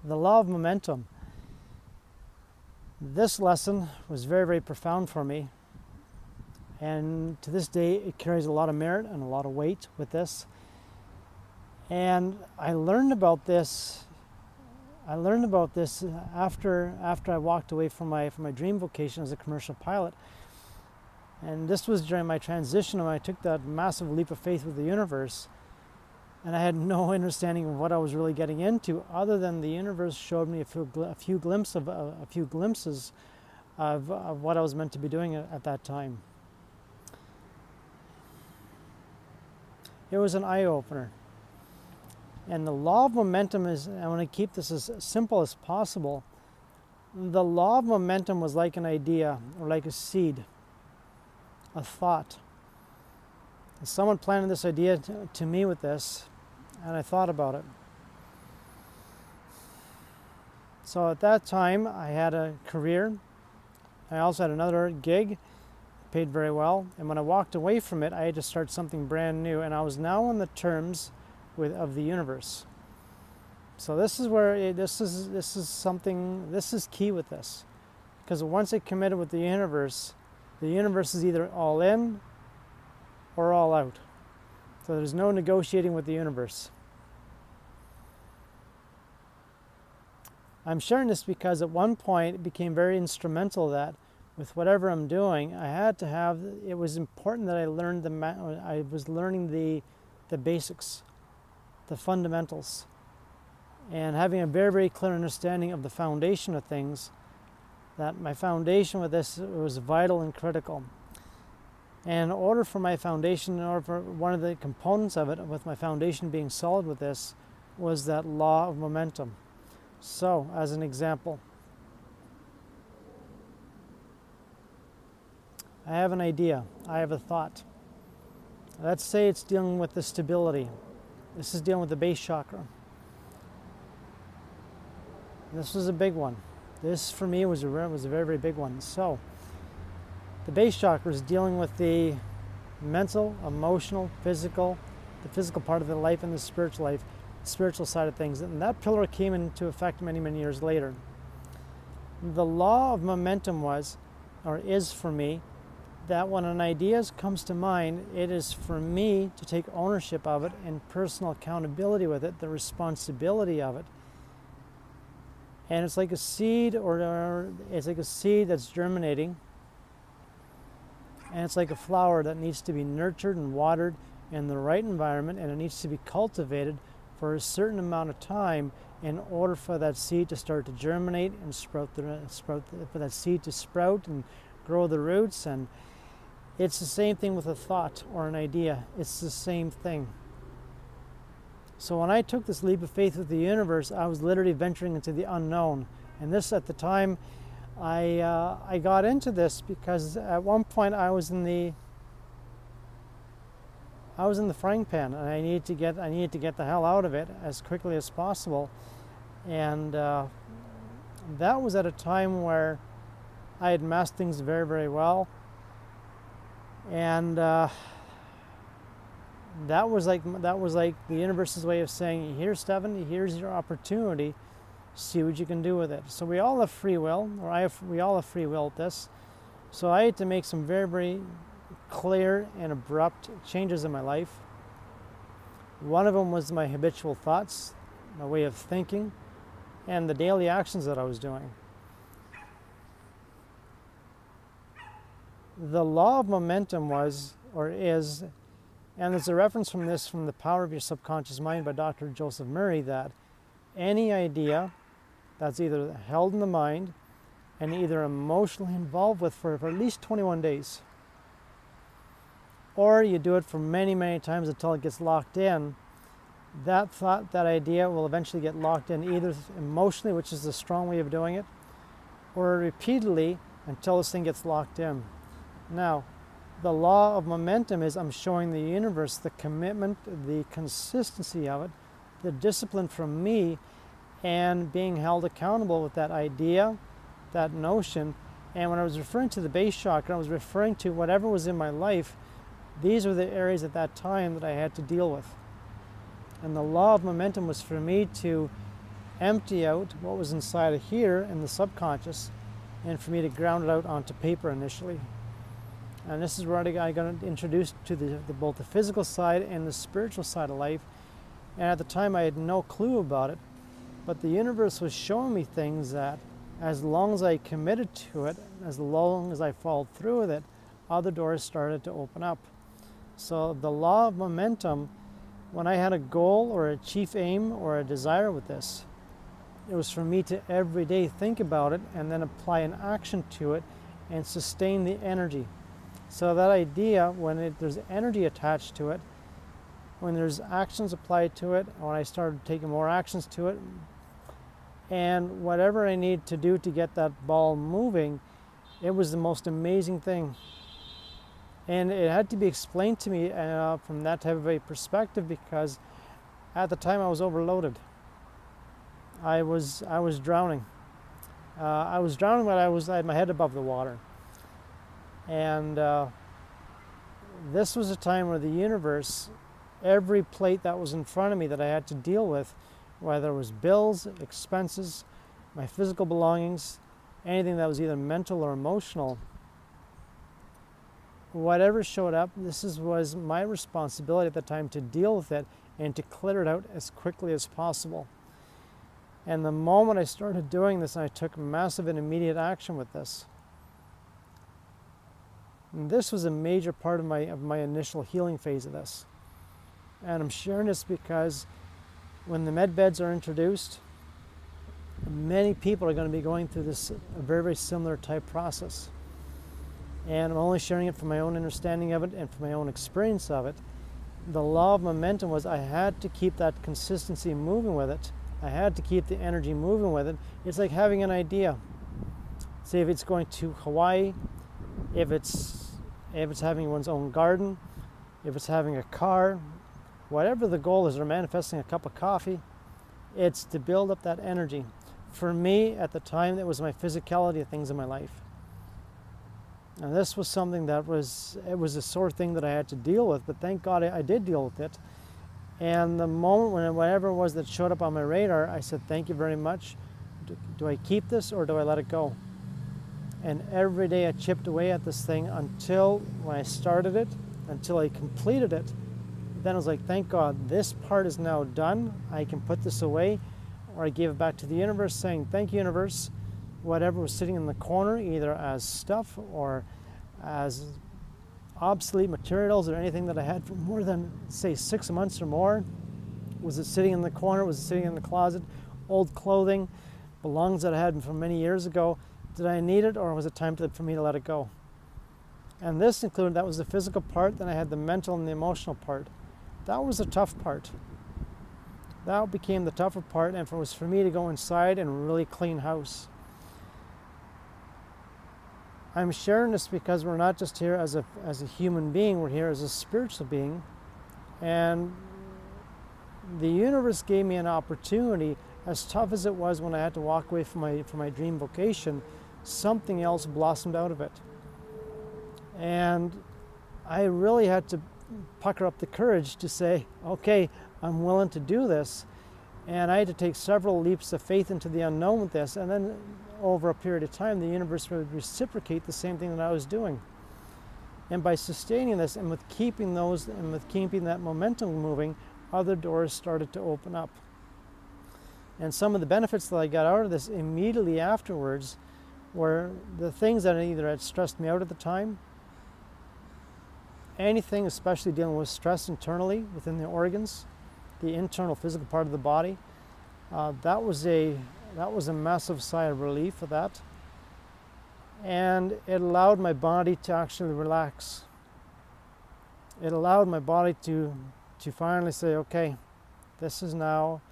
The law of momentum. This lesson was very, very profound for me. And to this day, it carries a lot of merit and a lot of weight with this. And I learned about this. After I walked away from my dream vocation as a commercial pilot. And this was during my transition when I took that massive leap of faith with the universe. And I had no understanding of what I was really getting into, other than the universe showed me a few glimpses of what I was meant to be doing at that time. It was an eye-opener. And the law of momentum is, I want to keep this as simple as possible. The law of momentum was like an idea, or like a seed, a thought. Someone planted this idea to me with this, and I thought about it. So at that time, I had a career. I also had another gig, paid very well. And when I walked away from it, I had to start something brand new, and I was now on the terms of the universe. So this is where this is key with this, because once I committed with the universe is either all in or all out. So there's no negotiating with the universe. I'm sharing this because at one point it became very instrumental that with whatever I'm doing, it was important that I was learning the basics, the fundamentals, and having a very, very clear understanding of the foundation of things, that my foundation with this was vital and critical. And in order for my foundation, in order for one of the components of it, with my foundation being solid with this, was that law of momentum. So, as an example, I have an idea, I have a thought. Let's say it's dealing with the stability. This is dealing with the base chakra. This was a big one. This, for me, was a very, very big one. So, the base chakra is dealing with the mental, emotional, physical, the physical part of the life and the spiritual life, spiritual side of things. And that pillar came into effect many, many years later. The law of momentum is for me, that when an idea comes to mind, it is for me to take ownership of it and personal accountability with it, the responsibility of it. And it's like a seed, or it's like a seed that's germinating. And it's like a flower that needs to be nurtured and watered in the right environment, and it needs to be cultivated for a certain amount of time in order for that seed to start to germinate and for that seed to sprout and grow the roots. And it's the same thing with a thought or an idea. It's the same thing. So when I took this leap of faith with the universe, I was literally venturing into the unknown. And this, at the time, I got into this because at one point I was in the frying pan, and I needed to get the hell out of it as quickly as possible. And that was at a time where I had mastered things very, very well. And that was like the universe's way of saying, "Here, Stephen, here's your opportunity. See what you can do with it." So we all have free will, we all have free will at this. So I had to make some very, very clear and abrupt changes in my life. One of them was my habitual thoughts, my way of thinking, and the daily actions that I was doing. The law of momentum is, and there's a reference from The Power of Your Subconscious Mind by Dr. Joseph Murray, that any idea that's either held in the mind and either emotionally involved with for at least 21 days, or you do it for many, many times until it gets locked in, that thought, that idea will eventually get locked in either emotionally, which is the strong way of doing it, or repeatedly until this thing gets locked in. Now, the law of momentum is I'm showing the universe the commitment, the consistency of it, the discipline from me, and being held accountable with that idea, that notion. And when I was referring to the base chakra, I was referring to whatever was in my life. These were the areas at that time that I had to deal with. And the law of momentum was for me to empty out what was inside of here in the subconscious, and for me to ground it out onto paper initially. And this is where I got introduced to both the physical side and the spiritual side of life. And at the time I had no clue about it, but the universe was showing me things that as long as I committed to it, as long as I followed through with it, other doors started to open up. So the law of momentum, when I had a goal or a chief aim or a desire with this, it was for me to every day think about it and then apply an action to it and sustain the energy. So that idea, when there's energy attached to it, when there's actions applied to it, when I started taking more actions to it, and whatever I need to do to get that ball moving, it was the most amazing thing. And it had to be explained to me from that type of a perspective, because at the time I was overloaded. I was drowning. I was drowning, but I had my head above the water. And this was a time where the universe, every plate that was in front of me that I had to deal with, whether it was bills, expenses, my physical belongings, anything that was either mental or emotional, whatever showed up, was my responsibility at the time to deal with it and to clear it out as quickly as possible. And the moment I started doing this, I took massive and immediate action with this. And this was a major part of my initial healing phase of this. And I'm sharing this because when the med beds are introduced, many people are going to be going through this a very, very similar type process. And I'm only sharing it from my own understanding of it and from my own experience of it. The law of momentum was I had to keep that consistency moving with it. I had to keep the energy moving with it. It's like having an idea. Say if it's going to Hawaii, if it's having one's own garden, if it's having a car, whatever the goal is, or manifesting a cup of coffee, it's to build up that energy. For me, at the time, it was my physicality of things in my life. And this was something that was a sore thing that I had to deal with, but thank God I did deal with it. And the moment whatever it was that showed up on my radar, I said, thank you very much. Do I keep this or do I let it go? And every day I chipped away at this thing until when I started it, until I completed it. Then I was like, thank God, this part is now done. I can put this away. Or I gave it back to the universe saying, thank you, universe. Whatever was sitting in the corner, either as stuff or as obsolete materials or anything that I had for more than, say, 6 months or more. Was it sitting in the corner? Was it sitting in the closet? Old clothing, belongings that I had from many years ago. Did I need it, or was it time for me to let it go? And this included, that was the physical part, then I had the mental and the emotional part. That was the tough part. That became the tougher part, and it was for me to go inside and really clean house. I'm sharing this because we're not just here as a human being, we're here as a spiritual being. And the universe gave me an opportunity, as tough as it was when I had to walk away from my dream vocation, something else blossomed out of it. And I really had to pucker up the courage to say, okay, I'm willing to do this. And I had to take several leaps of faith into the unknown with this, and then over a period of time, the universe would reciprocate the same thing that I was doing. And by sustaining this and with keeping that momentum moving, other doors started to open up. And some of the benefits that I got out of this immediately afterwards were the things that either had stressed me out at the time, anything especially dealing with stress internally within the organs, the internal physical part of the body. That was a massive sigh of relief for that. And it allowed my body to actually relax. It allowed my body to finally say, okay, this is now,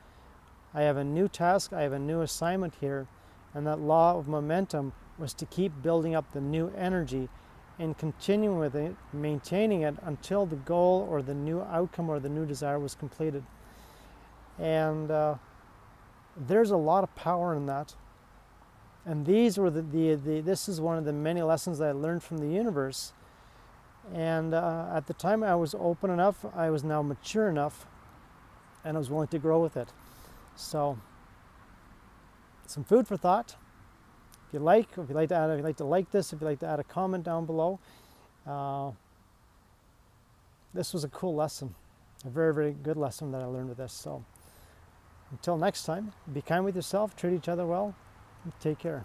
I have a new task, I have a new assignment here. And that law of momentum was to keep building up the new energy and continuing with it, maintaining it until the goal or the new outcome or the new desire was completed. And there's a lot of power in that. And these were this is one of the many lessons that I learned from the universe. And at the time I was open enough, I was now mature enough, and I was willing to grow with it. So some food for thought. If you'd like to like this, if you'd like to add a comment down below. This was a cool lesson, a very, very good lesson that I learned with this. So until next time, be kind with yourself, treat each other well, and take care.